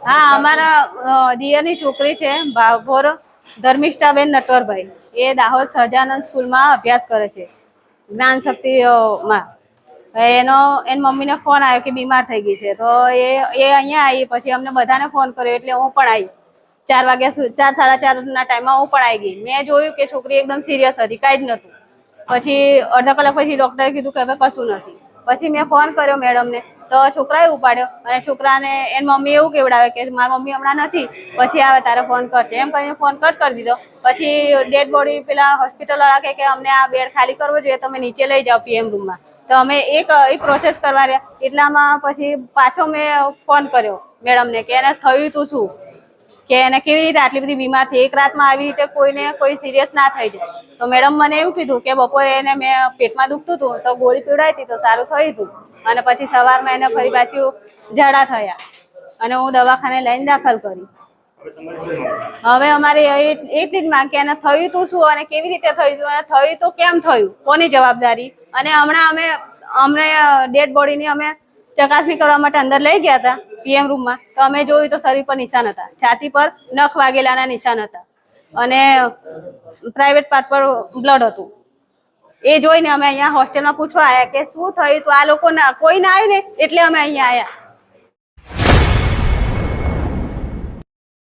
હા, અમારા દિયરની છોકરી છે ભાભોર ધર્મિષ્ઠાબેન નટવરભાઈ, એ દાહોદ સહજાનંદ સ્કૂલમાં અભ્યાસ કરે છે, જ્ઞાન શક્તિમાં. એની મમ્મીને ફોન આવ્યો કે બીમાર થઈ ગઈ છે, તો એ અહીંયા આવી. પછી અમને બધાને ફોન કર્યો એટલે હું પણ આવી. 4 વાગ્યા 4, 4:30 ટાઈમમાં હું પણ આવી ગઈ. મેં જોયું કે છોકરી એકદમ સિરિયસ હતી, કાંઈ જ નહોતું. પછી અડધા કલાક પછી ડોક્ટરે કીધું કે હવે કશું નથી. પછી મેં ફોન કર્યો મેડમને, તો છોકરાએ ઉપાડ્યો અને છોકરાને એની મમ્મી એવું કેવડાવે કે મારી મમ્મી હમણાં નથી, પછી આવે તારે ફોન કરશે એમ કરીને ફોન કટ કરી દીધો. પછી ડેડ બોડી પેલા હોસ્પિટલ વાળા કે અમને આ બેડ ખાલી કરવો જોઈએ, તમે નીચે લઈ જાઓ પીએમ રૂમમાં. તો અમે એક પ્રોસેસ કરવા રહ્યા. એટલામાં પછી પાછો મેં ફોન કર્યો મેડમને કે એને થયું તું શું, કે એને કેવી રીતે આટલી બધી બીમાર થઈ, એક રાતમાં આવી રીતે કોઈને કોઈ સિરિયસ ના થઈ જાય. તો મેડમ મને એવું કીધું કે બપોરે એને મેં પેટમાં દુખતું હતું તો ગોળી પીવડાવી હતી તો સારું થયું હતું, અને પછી સવારમાં એને ફરી પાછું ઝાડા થયા અને હું દવાખાને લઈને દાખલ કરી. હવે અમારે એટલી જ માંગ કે એને થયું તું શું અને કેવી રીતે થયું હતું, અને થયું તો કેમ થયું, કોની જવાબદારી. અને હમણાં અમને ડેડ બોડીની અમે ચકાસણી કરવા માટે અંદર લઈ ગયા હતા પીએમ રૂમમાં, તો અમે જોયું તો શરીર પર નિશાન હતા, છાતી પર નખ વાગેલાના નિશાન હતા અને પ્રાઇવેટ પાર્ટ પર બ્લડ હતું. એ જોઈને અમે અહીંયા હોસ્ટેલમાં પૂછવા આવ્યા કે શું થયું, તો આ લોકો કોઈ ના આવ્યું ને એટલે અમે અહીંયા આવ્યા.